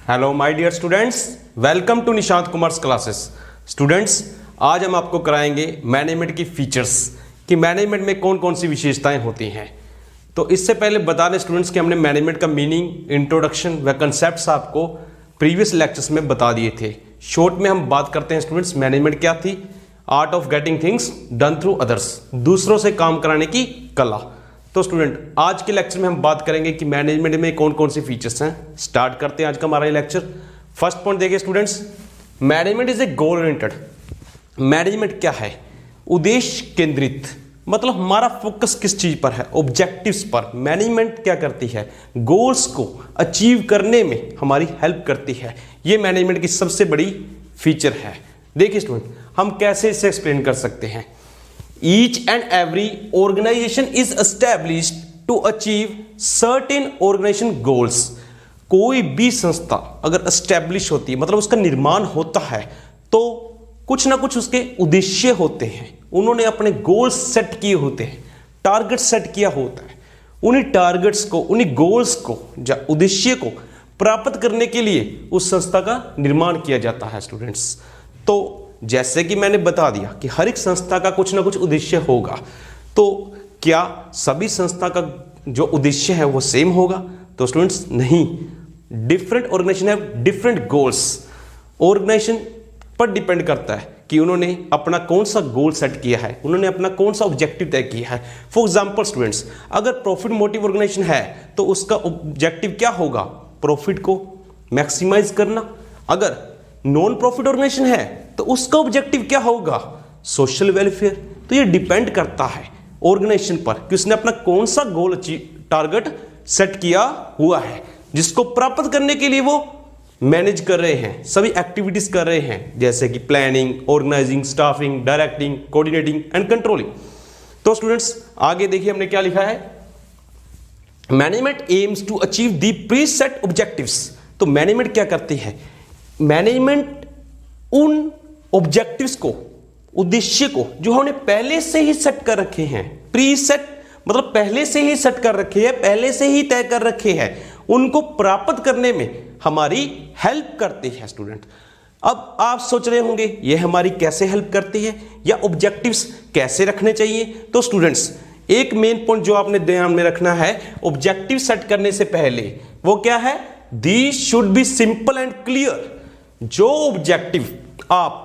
Hello my dear students, welcome to Nishant Kumar's classes. Students, आज हम आपको कराएंगे मैनेजमेंट की फीचर्स कि मैनेजमेंट में कौन कौन सी विशेषताएं होती हैं। तो इससे पहले बता दें स्टूडेंट्स कि हमने मैनेजमेंट का मीनिंग, इंट्रोडक्शन व कंसेप्ट्स आपको प्रीवियस लेक्चर्स में बता दिए थे। शॉर्ट में हम बात करते हैं स्टूडेंट्स, मैनेजमेंट क्या थी? Art of getting things done through others, दूसरों से काम कराने की कला। तो स्टूडेंट, आज के लेक्चर में हम बात करेंगे कि मैनेजमेंट में कौन कौन सी फीचर्स हैं। स्टार्ट करते हैं आज का हमारा ये लेक्चर। फर्स्ट पॉइंट देखिए students, management is a goal oriented. Management क्या है? उद्देश्य केंद्रित, मतलब हमारा फोकस किस चीज पर है? ऑब्जेक्टिव्स पर। मैनेजमेंट क्या करती है? गोल्स को अचीव करने में हमारी हेल्प करती है। ये मैनेजमेंट की सबसे बड़ी फीचर है। देखिए स्टूडेंट, हम कैसे इसे एक्सप्लेन कर सकते हैं। Each and every organization is established to achieve certain organization goals। कोई भी संस्था अगर एस्टैब्लिश होती है, मतलब उसका निर्माण होता है, तो कुछ ना कुछ उसके उद्देश्य होते हैं। उन्होंने अपने गोल्स सेट किए होते हैं, टारगेट सेट किया होता है। उन्हीं टारगेट्स को, उन्हीं गोल्स को या उद्देश्य को प्राप्त करने के लिए उस संस्था का निर्माण किया जाता है स्टूडेंट्स। तो जैसे कि मैंने बता दिया कि हर एक संस्था का कुछ ना कुछ उद्देश्य होगा, तो क्या सभी संस्था का जो उद्देश्य है वो सेम होगा? तो स्टूडेंट्स नहीं, different organisation have different goals. Organisation पर डिपेंड करता है कि उन्होंने अपना कौन सा गोल सेट किया है, उन्होंने अपना कौन सा ऑब्जेक्टिव तय किया है। फॉर एग्जाम्पल स्टूडेंट्स, अगर प्रॉफिट मोटिव ऑर्गेनाइजेशन है तो उसका ऑब्जेक्टिव क्या होगा? प्रॉफिट को मैक्सिमाइज करना। अगर नॉन प्रॉफिट ऑर्गेनाइजेशन है तो उसका ऑब्जेक्टिव क्या होगा? Social welfare. तो ये डिपेंड करता है ऑर्गेनाइजेशन पर कि उसने अपना कौन सा गोल टारगेट सेट किया हुआ है, जिसको प्राप्त करने के लिए वो मैनेज कर रहे हैं, सभी एक्टिविटीज कर रहे हैं, जैसे कि planning, organising, staffing, directing, coordinating and controlling. तो स्टूडेंट्स, आगे देखिए हमने क्या लिखा है। Management aims to achieve the preset objectives. तो मैनेजमेंट क्या करती है? मैनेजमेंट उन ऑब्जेक्टिव्स को, उद्देश्य को जो हमने पहले से ही सेट कर रखे हैं, प्रीसेट मतलब पहले से ही सेट कर रखे हैं, पहले से ही तय कर रखे हैं, उनको प्राप्त करने में हमारी हेल्प करती है स्टूडेंट। अब आप सोच रहे होंगे ये हमारी कैसे हेल्प करती है या ऑब्जेक्टिव्स कैसे रखने चाहिए? तो स्टूडेंट्स, एक मेन पॉइंट जो आपने ध्यान में रखना है ऑब्जेक्टिव सेट करने से पहले, वो क्या है? These should be simple and clear. जो ऑब्जेक्टिव आप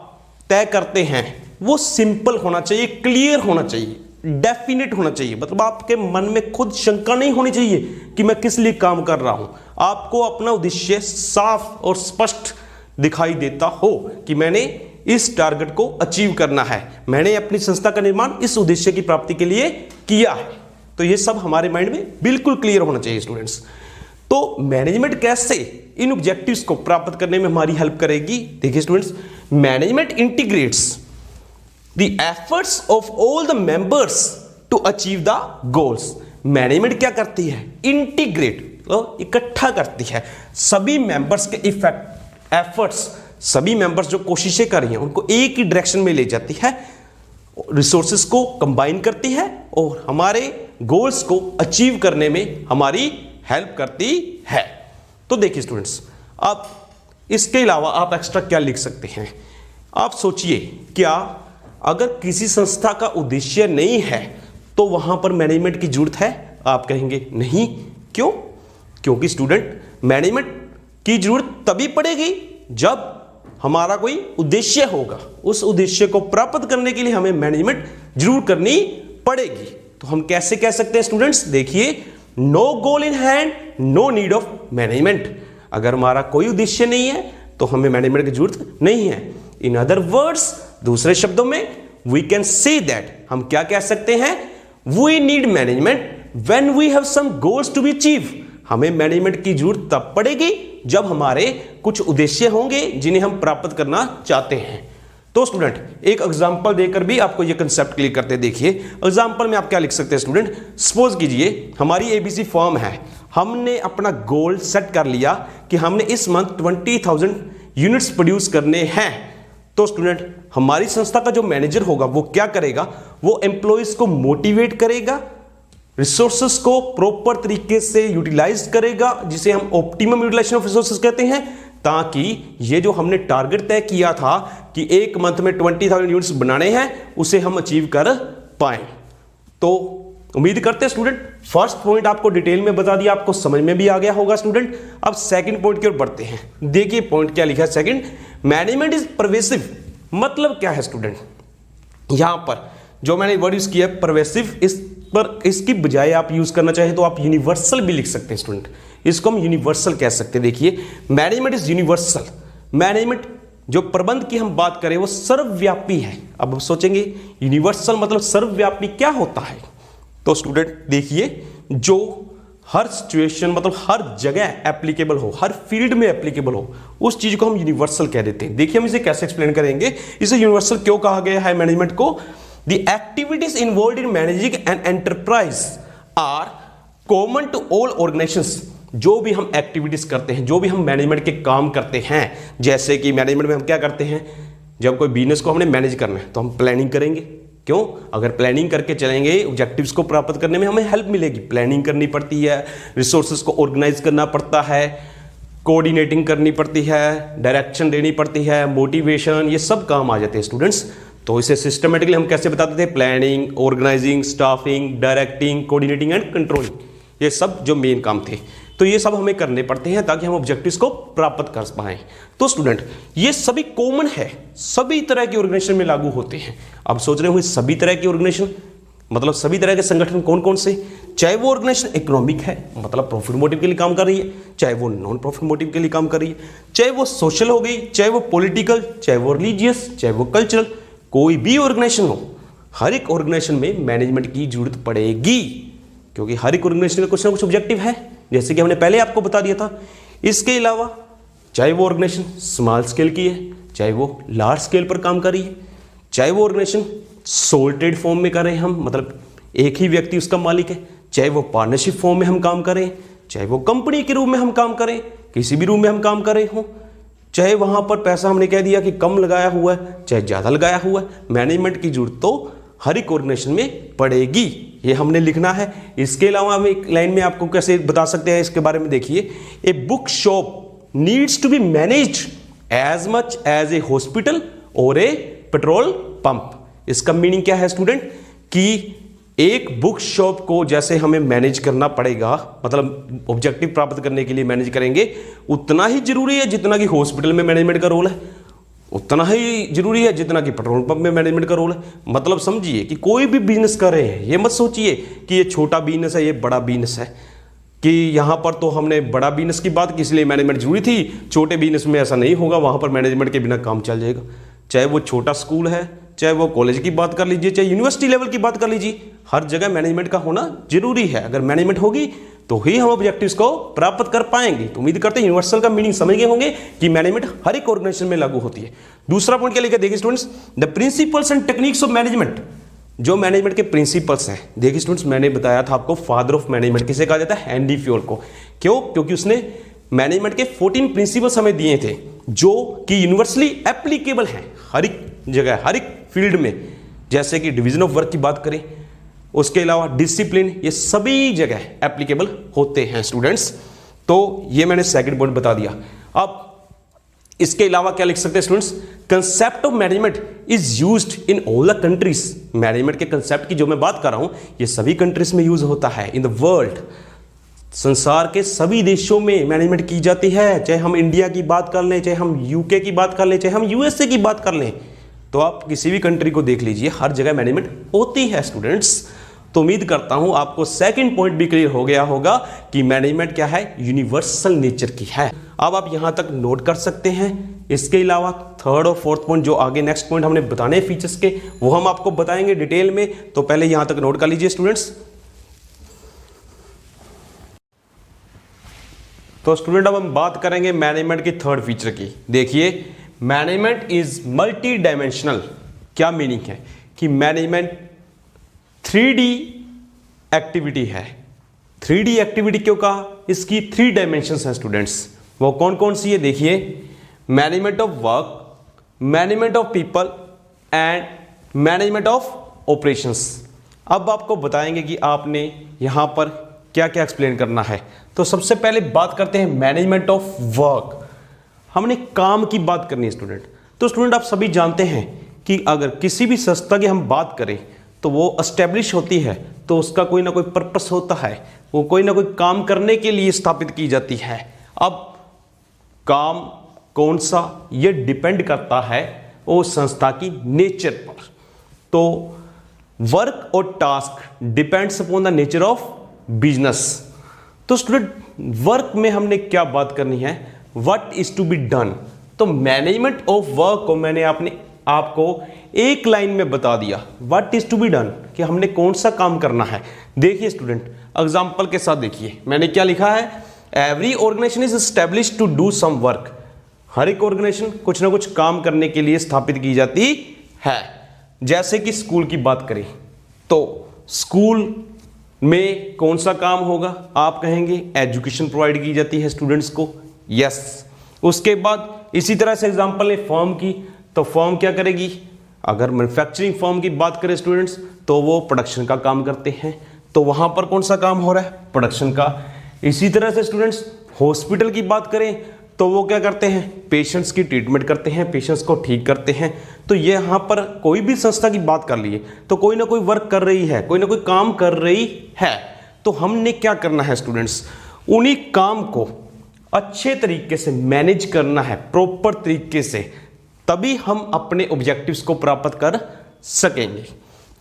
तय करते हैं वो सिंपल होना चाहिए, क्लियर होना चाहिए, डेफिनेट होना चाहिए। मतलब आपके मन में खुद शंका नहीं होनी चाहिए कि मैं किस लिए काम कर रहा हूं। आपको अपना उद्देश्य साफ और स्पष्ट दिखाई देता हो कि मैंने इस टारगेट को अचीव करना है, मैंने अपनी संस्था का निर्माण इस उद्देश्य की प्राप्ति के लिए किया है। तो ये सब हमारे माइंड में बिल्कुल क्लियर होना चाहिए स्टूडेंट्स। तो मैनेजमेंट कैसे इन ऑब्जेक्टिव्स को प्राप्त करने में हमारी हेल्प करेगी? देखिए students, management integrates the efforts of all the members to achieve the goals. Management क्या करती है? इंटीग्रेट, तो इकट्ठा करती है सभी मेंबर्स के एफर्ट्स, सभी मेंबर्स जो कोशिशें कर रही हैं उनको एक ही डायरेक्शन में ले जाती है, रिसोर्सेस को कंबाइन करती है और हमारे गोल्स को अचीव करने में हमारी हेल्प करती है। तो देखिए स्टूडेंट्स, आप इसके अलावा आप एक्स्ट्रा क्या लिख सकते हैं? आप सोचिए, क्या अगर किसी संस्था का उद्देश्य नहीं है तो वहां पर मैनेजमेंट की जरूरत है? आप कहेंगे नहीं। क्यों? क्योंकि स्टूडेंट, मैनेजमेंट की जरूरत तभी पड़ेगी जब हमारा कोई उद्देश्य होगा। उस उद्देश्य को प्राप्त करने के लिए हमें मैनेजमेंट जरूर करनी पड़ेगी। तो हम कैसे कह सकते हैं स्टूडेंट्स? देखिए, no goal in hand, no need of management. अगर हमारा कोई उद्देश्य नहीं है तो हमें मैनेजमेंट की जरूरत नहीं है। इन अदर वर्ड्स, दूसरे शब्दों में, वी कैन से दैट, हम क्या कह सकते हैं? We need management when we have some goals to be achieve. हमें मैनेजमेंट की जरूरत तब पड़ेगी जब हमारे कुछ उद्देश्य होंगे जिन्हें हम प्राप्त करना चाहते हैं। तो स्टूडेंट, एक एग्जांपल देकर भी आपको ये कंसेप्ट क्लियर करते देखिए। एग्जांपल में आप क्या लिख सकते हैं स्टूडेंट? सपोज कीजिए हमारी एबीसी फर्म है, हमने अपना गोल सेट कर लिया कि हमने इस मंथ 20,000 यूनिट्स प्रोड्यूस करने हैं। तो स्टूडेंट, हमारी संस्था का जो मैनेजर होगा वो क्या करेगा? वो एम्प्लॉइज को मोटिवेट करेगा, रिसोर्सेस को प्रॉपर तरीके से यूटिलाइज करेगा, जिसे हम ऑप्टिमम यूटिलाइजेशन ऑफ रिसोर्सेस कहते हैं, ताकि ये जो हमने टारगेट तय किया था कि एक मंथ में 20,000 यूनिट्स बनाने हैं, उसे हम अचीव कर पाएं। तो उम्मीद करते हैं स्टूडेंट फर्स्ट पॉइंट आपको डिटेल में बता दिया, आपको समझ में भी आ गया होगा स्टूडेंट। अब सेकंड पॉइंट की ओर बढ़ते हैं। देखिए पॉइंट क्या लिखा है सेकंड, मैनेजमेंट इज परवेसिव। मतलब क्या है स्टूडेंट, यहां पर जो मैंने वर्ड यूज किया है परवेसिव, इस पर इसकी बजाय आप यूज करना चाहें तो आप यूनिवर्सल भी लिख सकते हैं स्टूडेंट। इसको हम यूनिवर्सल कह सकते हैं। देखिए मैनेजमेंट इज यूनिवर्सल। मैनेजमेंट जो प्रबंध की हम बात करें वो सर्वव्यापी है। अब सोचेंगे यूनिवर्सल मतलब सर्वव्यापी क्या होता है, तो स्टूडेंट देखिए जो हर सिचुएशन मतलब हर जगह एप्लीकेबल हो, हर फील्ड में एप्लीकेबल हो, उस चीज को हम यूनिवर्सल कह देते हैं। देखिए हम इसे कैसे एक्सप्लेन करेंगे, इसे यूनिवर्सल क्यों कहा गया है मैनेजमेंट को। The activities involved in managing an enterprise are common to all organisations. जो भी हम एक्टिविटीज करते हैं, जो भी हम मैनेजमेंट के काम करते हैं, जैसे कि मैनेजमेंट में हम क्या करते हैं, जब कोई बिजनेस को हमने मैनेज करना है तो हम प्लानिंग करेंगे। क्यों? अगर प्लानिंग करके चलेंगे ऑब्जेक्टिव्स को प्राप्त करने में हमें हेल्प मिलेगी। प्लानिंग करनी पड़ती है, रिसोर्सेज को ऑर्गेनाइज करना पड़ता है, कोऑर्डिनेटिंग करनी पड़ती है, डायरेक्शन देनी पड़ती है, मोटिवेशन, ये सब काम आ जाते हैं स्टूडेंट्स। तो इसे सिस्टमेटिकली हम कैसे बताते थे, planning, organising, staffing, directing, coordinating and controlling, ये सब जो मेन काम थे। तो ये सब हमें करने पड़ते हैं ताकि हम ऑब्जेक्टिव्स को प्राप्त कर पाएं। तो स्टूडेंट ये सभी कॉमन है, सभी तरह के ऑर्गेनाइजेशन में लागू होते हैं। अब सोच रहे होंगे सभी तरह के ऑर्गेनाइजेशन मतलब सभी तरह के संगठन कौन कौन से, चाहे वो ऑर्गेनाइजेशन इकोनॉमिक है मतलब प्रॉफिट मोटिव के लिए काम कर रही है, चाहे वो नॉन प्रॉफिट मोटिव के लिए काम कर रही है, चाहे वो सोशल हो गई, चाहे वो पॉलिटिकल, चाहे वो रिलीजियस, चाहे वो कल्चरल, कोई भी ऑर्गेनाइजेशन हो, हर एक ऑर्गेनाइजेशन में मैनेजमेंट की जरूरत पड़ेगी, क्योंकि हर एक ऑर्गेनाइजेशन का कुछ ना कुछ ऑब्जेक्टिव है, जैसे कि हमने पहले आपको बता दिया था। इसके अलावा चाहे वो ऑर्गेनाइजेशन स्मॉल स्केल की है, चाहे वो लार्ज स्केल पर काम कर रही है, चाहे वो ऑर्गेनाइजेशन सोल ट्रेड फॉर्म में कर रहे हैं हम मतलब एक ही व्यक्ति उसका मालिक है, चाहे वो पार्टनरशिप फॉर्म में हम काम करें, चाहे वो कंपनी के रूप में हम काम करें, किसी भी रूम में हम काम कर रहे हों, चाहे वहां पर पैसा हमने कह दिया कि कम लगाया हुआ है चाहे ज्यादा लगाया हुआ है, मैनेजमेंट की जरूरत तो हर एक ऑर्गेनाइजेशन में पड़ेगी, ये हमने लिखना है। इसके अलावा हम एक लाइन में आपको कैसे बता सकते हैं इसके बारे में देखिए, a book shop needs to be managed as much as a hospital और ए पेट्रोल पंप। इसका मीनिंग क्या है स्टूडेंट, कि एक बुक शॉप को जैसे हमें मैनेज करना पड़ेगा मतलब ऑब्जेक्टिव प्राप्त करने के लिए मैनेज करेंगे, उतना ही जरूरी है जितना कि हॉस्पिटल में मैनेजमेंट का रोल है, उतना ही जरूरी है जितना कि पेट्रोल पंप में मैनेजमेंट का रोल है। मतलब समझिए कि कोई भी बिजनेस कर रहे हैं, ये मत सोचिए कि ये छोटा बिजनेस है ये बड़ा बिजनेस है, कि यहाँ पर तो हमने बड़ा बिजनेस की बात की इसलिए मैनेजमेंट जरूरी थी, छोटे बिजनेस में ऐसा नहीं होगा, वहाँ पर मैनेजमेंट के बिना काम चल जाएगा। चाहे वो छोटा स्कूल है, चाहे वो कॉलेज की बात कर लीजिए, चाहे यूनिवर्सिटी लेवल की बात कर लीजिए, हर जगह मैनेजमेंट का होना जरूरी है। अगर मैनेजमेंट होगी तो ही हम ऑब्जेक्टिव्स को प्राप्त कर पाएंगे। तो उम्मीद करते हैं यूनिवर्सल का मीनिंग समझ गए होंगे कि मैनेजमेंट हर एक ऑर्गेनाइजेशन में लागू होती है। दूसरा पॉइंट क्या लिखा देखिए students, the principles and techniques of management. जो मैनेजमेंट के प्रिंसिपल्स हैं, देखिए स्टूडेंट्स मैंने बताया था आपको फादर ऑफ मैनेजमेंट किसे कहा जाता है, हेनरी फ्योल को। क्यों? क्योंकि उसने मैनेजमेंट के 14 प्रिंसिपल्स हमें दिए थे जो कि यूनिवर्सली एप्लीकेबल हैं हर एक जगह हर एक फील्ड में, जैसे कि डिवीजन ऑफ वर्क की बात करें, उसके अलावा डिसिप्लिन, ये सभी जगह एप्लीकेबल होते हैं स्टूडेंट्स। तो ये मैंने सेकंड पॉइंट बता दिया। अब इसके अलावा क्या लिख सकते हैं students, concept of management is used in all the countries. Management के कंसेप्ट की जो मैं बात कर रहा हूं ये सभी कंट्रीज में यूज होता है इन द वर्ल्ड। संसार के सभी देशों में मैनेजमेंट की जाती है, चाहे हम इंडिया की बात कर लें, चाहे हम यूके की बात कर लें, चाहे हम यूएसए की बात कर लें, तो आप किसी भी कंट्री को देख लीजिए, हर जगह मैनेजमेंट होती है स्टूडेंट्स। तो उम्मीद करता हूं आपको सेकंड पॉइंट भी क्लियर हो गया होगा कि मैनेजमेंट क्या है, यूनिवर्सल नेचर की है। अब आप यहां तक नोट कर सकते हैं। इसके अलावा थर्ड और फोर्थ पॉइंट जो आगे नेक्स्ट पॉइंट हमने बताने फीचर्स के, वो हम आपको बताएंगे डिटेल में, तो पहले यहां तक नोट कर लीजिए स्टूडेंट्स। तो स्टूडेंट अब हम बात करेंगे मैनेजमेंट की थर्ड फीचर की। देखिए मैनेजमेंट इज मल्टी डायमेंशनल। क्या मीनिंग है कि मैनेजमेंट 3D एक्टिविटी है। 3D एक्टिविटी क्यों कहा, इसकी 3 डायमेंशंस हैं स्टूडेंट्स। वो कौन कौन सी है देखिए, management of work, management of people and management of operations. अब आपको बताएंगे कि आपने यहां पर क्या क्या एक्सप्लेन करना है। तो सबसे पहले बात करते हैं मैनेजमेंट ऑफ वर्क। हमने काम की बात करनी है स्टूडेंट। तो स्टूडेंट आप सभी जानते हैं कि अगर किसी भी संस्था की हम बात करें तो वो एस्टेब्लिश होती है तो उसका कोई ना कोई पर्पस होता है, वो कोई ना कोई काम करने के लिए स्थापित की जाती है। अब काम कौन सा, ये डिपेंड करता है वो संस्था की नेचर पर। तो वर्क और task depends upon the nature of business. तो स्टूडेंट वर्क में हमने क्या बात करनी है, what is to be done. तो मैनेजमेंट ऑफ वर्क को मैंने आपको एक लाइन में बता दिया, what is to be done, कि हमने कौन सा काम करना है। देखिए स्टूडेंट एग्जांपल के साथ देखिए मैंने क्या लिखा है, every organization is established to do some work. हर एक ऑर्गेनाइजेशन कुछ ना कुछ काम करने के लिए स्थापित की जाती है। जैसे कि स्कूल की बात करें तो स्कूल में कौन सा काम होगा, आप कहेंगे एजुकेशन प्रोवाइड की जाती है स्टूडेंट्स को, यस। उसके बाद इसी तरह से एग्जांपल है फर्म की, तो फर्म क्या करेगी, अगर मैन्युफैक्चरिंग फर्म की बात करें स्टूडेंट्स तो वो प्रोडक्शन का काम करते हैं, तो वहां पर कौन सा काम हो रहा है, प्रोडक्शन का। इसी तरह से स्टूडेंट्स हॉस्पिटल की बात करें तो वो क्या करते हैं, पेशेंट्स की ट्रीटमेंट करते हैं, पेशेंट्स को ठीक करते हैं। तो ये यहाँ पर कोई भी संस्था की बात कर लिए तो कोई ना कोई वर्क कर रही है, कोई ना कोई काम कर रही है। तो हमने क्या करना है स्टूडेंट्स, उन्हीं काम को अच्छे तरीके से मैनेज करना है, प्रॉपर तरीके से, तभी हम अपने ऑब्जेक्टिव्स को प्राप्त कर सकेंगे।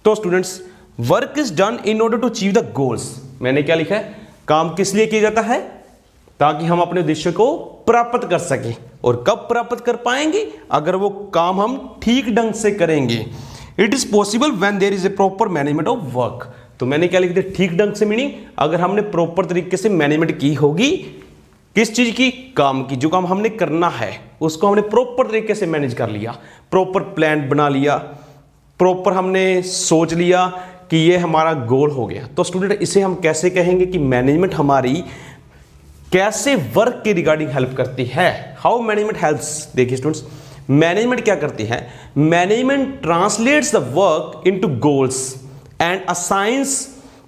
तो students work is done in order to achieve the goals. मैंने क्या लिखा है, काम किस लिए किया जाता है, ताकि हम अपने उद्देश्य को प्राप्त कर सकें। और कब प्राप्त कर पाएंगे, अगर वो काम हम ठीक ढंग से करेंगे। It is possible when there is a proper management of work. तो मैंने क्या लिख दिया, ठीक ढंग से मीनिंग अगर हमने प्रॉपर तरीके से मैनेजमेंट की होगी, किस चीज की, काम की। जो काम हमने करना है उसको हमने प्रॉपर तरीके से मैनेज कर लिया, प्रॉपर प्लान बना लिया, प्रॉपर हमने सोच लिया कि ये हमारा गोल हो गया। तो स्टूडेंट इसे हम कैसे कहेंगे कि मैनेजमेंट हमारी कैसे वर्क के रिगार्डिंग हेल्प करती है, हाउ मैनेजमेंट हेल्प्स। देखिए स्टूडेंट्स मैनेजमेंट क्या करती है, management translates the work into goals and assigns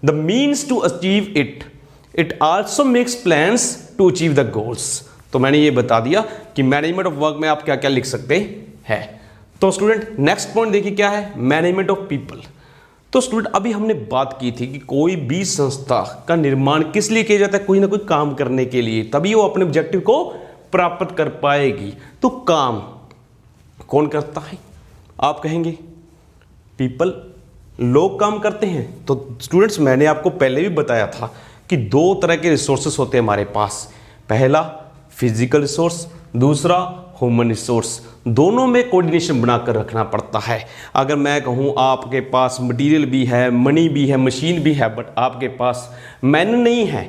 the means to achieve it. It also makes plans to achieve the goals. तो मैंने ये बता दिया कि मैनेजमेंट ऑफ वर्क में आप क्या क्या लिख सकते हैं। तो स्टूडेंट नेक्स्ट पॉइंट देखिए क्या है, मैनेजमेंट ऑफ पीपल। तो स्टूडेंट अभी हमने बात की थी कि कोई भी संस्था का निर्माण किस लिए किया जाता है, कोई ना कोई काम करने के लिए, तभी वो अपने ऑब्जेक्टिव को प्राप्त कर पाएगी। तो काम कौन करता है, आप कहेंगे पीपल, लोग काम करते हैं। तो स्टूडेंट्स मैंने आपको पहले भी बताया था कि दो तरह के रिसोर्सेस होते हैं हमारे पास, पहला फिजिकल रिसोर्स, दूसरा ह्यूमन रिसोर्स। दोनों में कोऑर्डिनेशन बनाकर रखना पड़ता है। अगर मैं कहूँ आपके पास मटेरियल भी है, मनी भी है, मशीन भी है, बट आपके पास मैन नहीं है,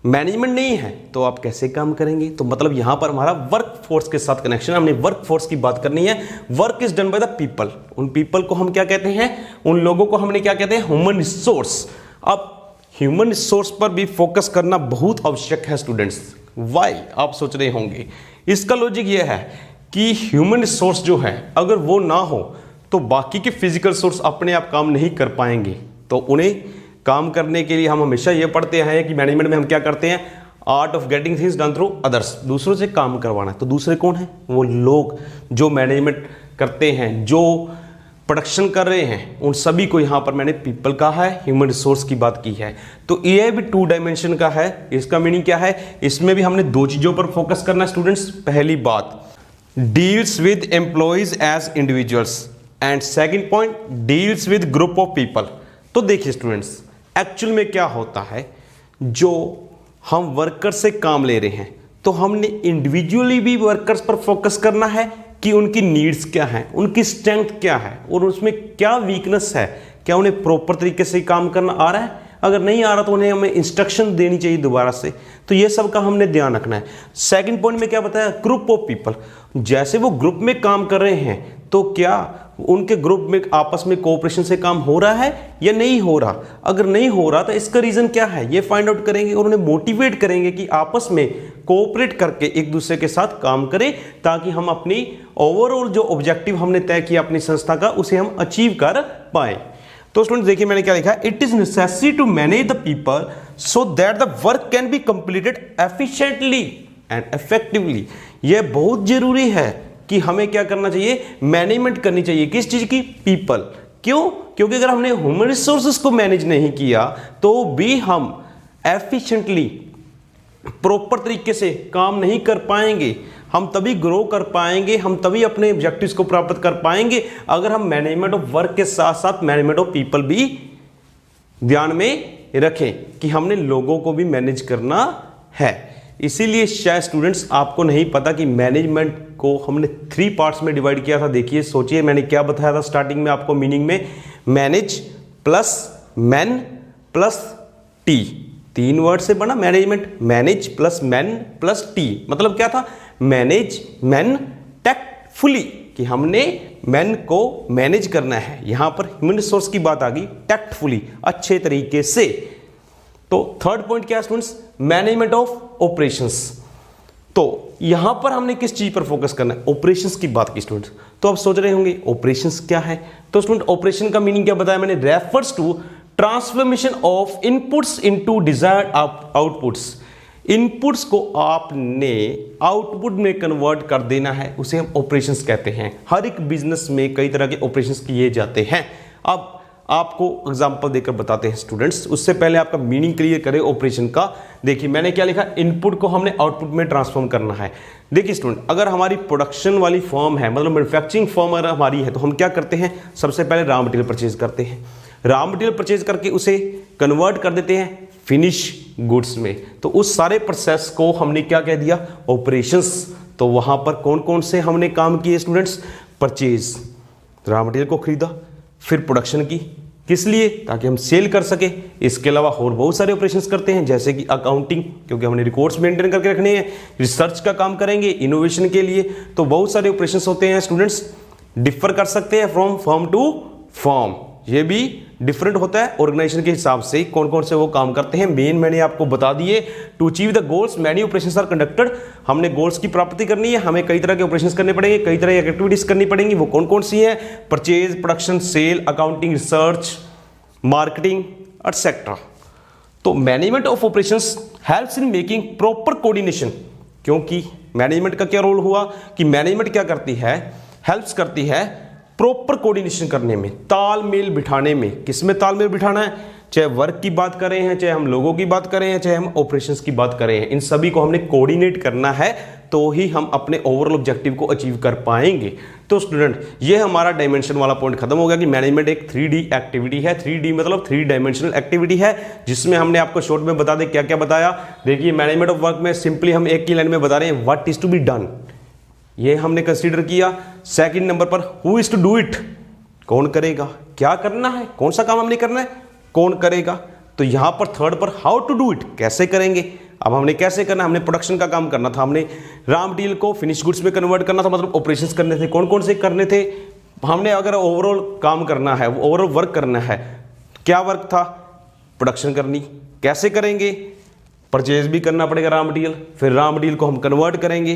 मैनेजमेंट नहीं है, तो आप कैसे काम करेंगे। तो मतलब यहाँ पर हमारा वर्क फोर्स के साथ कनेक्शन, हमने वर्क फोर्स की बात करनी है। Work is done by the people. उन पीपल को हम क्या कहते हैं, उन लोगों को हमने क्या कहते हैं, ह्यूमन रिसोर्स। अब ह्यूमन रिसोर्स पर भी फोकस करना बहुत आवश्यक है स्टूडेंट्स। वाई, आप सोच रहे होंगे, इसका लॉजिक ये है कि ह्यूमन रिसोर्स जो है अगर वो ना हो तो बाकी के फिजिकल रिसोर्स अपने आप काम नहीं कर पाएंगे। तो उन्हें काम करने के लिए हम हमेशा ये पढ़ते हैं कि मैनेजमेंट में हम क्या करते हैं, art of getting things done through others, दूसरों से काम करवाना। तो दूसरे कौन है, वो लोग जो मैनेजमेंट करते हैं, जो प्रोडक्शन कर रहे हैं, उन सभी को यहाँ पर मैंने पीपल कहा है, ह्यूमन रिसोर्स की बात की है। तो ये भी 2 डायमेंशन का है। इसका मीनिंग क्या है, इसमें भी हमने 2 चीज़ों पर फोकस करना है स्टूडेंट्स। पहली बात deals with employees as individuals and second point deals with group of people. तो देखिए स्टूडेंट्स एक्चुअल में क्या होता है, जो हम वर्कर से काम ले रहे हैं तो हमने इंडिविजुअली भी वर्कर्स पर फोकस करना है कि उनकी नीड्स क्या हैं, उनकी स्ट्रेंथ क्या है और उसमें क्या वीकनेस है, क्या उन्हें प्रॉपर तरीके से काम करना आ रहा है। अगर नहीं आ रहा तो उन्हें हमें इंस्ट्रक्शन देनी चाहिए दोबारा से। तो ये सब का हमने ध्यान रखना है। सेकंड पॉइंट में क्या बताया, ग्रुप ऑफ पीपल। जैसे वो ग्रुप में काम कर रहे हैं तो क्या उनके ग्रुप में आपस में कोऑपरेशन से काम हो रहा है या नहीं हो रहा। अगर नहीं हो रहा तो इसका रीज़न क्या है, ये फाइंड आउट करेंगे और उन्हें मोटिवेट करेंगे कि आपस में कोऑपरेट करके एक दूसरे के साथ काम करें, ताकि हम अपनी ओवरऑल जो ऑब्जेक्टिव हमने तय किया अपनी संस्था का, उसे हम अचीव कर पाए। तो स्टूडेंट्स देखिए मैंने क्या लिखा है, it is necessary to manage the people so that the work can be completed efficiently. And effectively. यह बहुत जरूरी है कि हमें क्या करना चाहिए, मैनेजमेंट करनी चाहिए। किस चीज की, पीपल। क्यों? क्योंकि अगर हमने ह्यूमन रिसोर्सेज को मैनेज नहीं किया तो भी हम एफिशिएंटली प्रॉपर तरीके से काम नहीं कर पाएंगे। हम तभी ग्रो कर पाएंगे, हम तभी अपने ऑब्जेक्टिव्स को प्राप्त कर पाएंगे अगर हम मैनेजमेंट ऑफ वर्क के साथ साथ मैनेजमेंट ऑफ पीपल भी ध्यान में रखें कि हमने लोगों को भी मैनेज करना है। इसीलिए शायद स्टूडेंट्स आपको नहीं पता कि मैनेजमेंट को हमने 3 पार्ट्स में डिवाइड किया था। देखिए, सोचिए मैंने क्या बताया था स्टार्टिंग में आपको मीनिंग में, manage plus man plus T. 3 word से बना management, manage plus man plus T. मतलब क्या था, मैनेज मैन टैक्टफुली, कि हमने मैन को मैनेज करना है। यहां पर ह्यूमन रिसोर्स की बात आ गई, टैक्टफुली, अच्छे तरीके से। तो थर्ड पॉइंट क्या है स्टूडेंट्स, मैनेजमेंट ऑफ ऑपरेशंस। तो यहां पर हमने किस चीज पर फोकस करना है, ऑपरेशंस की बात की स्टूडेंट्स। तो आप सोच रहे होंगे ऑपरेशंस क्या है। तो स्टूडेंट ऑपरेशन का मीनिंग क्या बताया मैंने, refers to transformation of inputs into desired outputs. Inputs को आपने आउटपुट में कन्वर्ट कर देना है, उसे हम ऑपरेशंस कहते हैं। हर एक बिजनेस में कई तरह के ऑपरेशंस किए जाते हैं। अब आपको एग्जांपल देकर बताते हैं स्टूडेंट्स, उससे पहले आपका मीनिंग क्लियर करें ऑपरेशन का। देखिए मैंने क्या लिखा, इनपुट को हमने आउटपुट में ट्रांसफॉर्म करना है। देखिए स्टूडेंट, अगर हमारी प्रोडक्शन वाली फर्म है, मतलब मैन्युफैक्चरिंग फर्म अगर हमारी है, तो हम क्या करते हैं, सबसे पहले रॉ मटेरियल परचेज करते हैं। रॉ मटेरियल परचेज करके उसे कन्वर्ट कर देते हैं फिनिश गुड्स में। तो उस सारे प्रोसेस को हमने क्या कह दिया, ऑपरेशंस। तो वहां पर कौन कौन से हमने काम किए स्टूडेंट्स, परचेज, रॉ मटेरियल को खरीदा, फिर प्रोडक्शन की, किस लिए, ताकि हम सेल कर सके। इसके अलावा और बहुत सारे ऑपरेशंस करते हैं, जैसे कि अकाउंटिंग, क्योंकि हमने रिकॉर्ड्स मेंटेन करके रखने हैं, रिसर्च का काम करेंगे इनोवेशन के लिए। तो बहुत सारे ऑपरेशंस होते हैं स्टूडेंट्स, डिफर कर सकते हैं फ्रॉम फर्म टू फर्म। ये भी डिफरेंट होता है ऑर्गेनाइजेशन के हिसाब से कौन कौन से वो काम करते हैं। मेन मैंने आपको बता दिए, to achieve the goals many operations are conducted. हमने गोल्स की प्राप्ति करनी है, हमें कई तरह के ऑपरेशंस करने पड़ेंगे, कई तरह की एक्टिविटीज करनी पड़ेंगी। वो कौन कौन सी है, purchase, production, sale, accounting, research, marketing etcetera. तो management of operations helps in making proper coordination. क्योंकि मैनेजमेंट का क्या रोल हुआ कि मैनेजमेंट क्या करती है, हेल्प्स करती है प्रॉपर कोऑर्डिनेशन करने में, तालमेल बिठाने में। किसमें तालमेल बिठाना है, चाहे वर्क की बात करें हैं, चाहे हम लोगों की बात करें हैं, चाहे हम ऑपरेशंस की बात करें हैं, इन सभी को हमने कोऑर्डिनेट करना है, तो ही हम अपने ओवरऑल ऑब्जेक्टिव को अचीव कर पाएंगे। तो स्टूडेंट, ये हमारा डायमेंशन वाला पॉइंट खत्म हो गया कि मैनेजमेंट एक 3D एक्टिविटी है। 3D मतलब 3 डायमेंशनल एक्टिविटी है, जिसमें हमने आपको शॉर्ट में बता दें क्या क्या बताया। देखिए मैनेजमेंट ऑफ वर्क में सिंपली हम एक ही लाइन में बता रहे हैं, what is to be done, ये हमने कंसीडर किया। सेकंड नंबर पर who is to do it, कौन करेगा, क्या करना है, कौन सा काम हमने करना है, कौन करेगा। तो यहां पर थर्ड पर हाउ टू डू इट, कैसे करेंगे। अब हमने कैसे करना, हमने प्रोडक्शन का काम करना था, हमने रॉ मटेरियल को फिनिश गुड्स में कन्वर्ट करना था, मतलब ऑपरेशंस करने थे। कौन कौन से करने थे, हमने अगर ओवरऑल काम करना है, ओवरऑल वर्क करना है, क्या वर्क था, प्रोडक्शन करनी। कैसे करेंगे, परचेज भी करना पड़ेगा रॉ मटेरियल, फिर रॉ मटेरियल को हम कन्वर्ट करेंगे,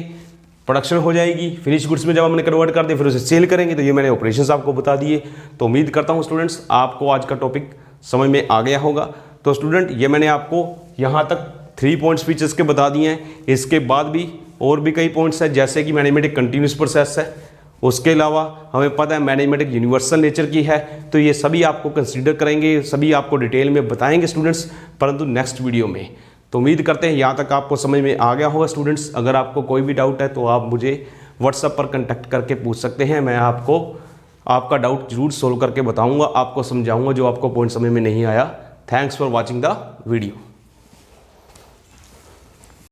प्रोडक्शन हो जाएगी, फिनिश गुड्स में जब हमने कन्वर्ट कर दिया फिर उसे सेल करेंगे। तो ये मैंने ऑपरेशंस आपको बता दिए। तो उम्मीद करता हूँ स्टूडेंट्स आपको आज का टॉपिक समझ में आ गया होगा। तो स्टूडेंट, ये मैंने आपको यहाँ तक 3 पॉइंट्स फीचर्स के बता दिए हैं। इसके बाद भी और भी कई पॉइंट्स हैं, जैसे कि मैनेजमेंट एक कंटिन्यूस प्रोसेस है, उसके अलावा हमें पता है मैनेजमेंट एक यूनिवर्सल नेचर की है। तो ये सभी आपको कंसिडर करेंगे, सभी आपको डिटेल में बताएंगे स्टूडेंट्स, परंतु नेक्स्ट वीडियो में। तो उम्मीद करते हैं यहाँ तक आपको समझ में आ गया होगा स्टूडेंट्स। अगर आपको कोई भी डाउट है तो आप मुझे व्हाट्सएप पर कांटेक्ट करके पूछ सकते हैं, मैं आपको आपका डाउट जरूर सोल्व करके बताऊंगा, आपको समझाऊंगा जो आपको पॉइंट समझ में नहीं आया। Thanks for watching the video.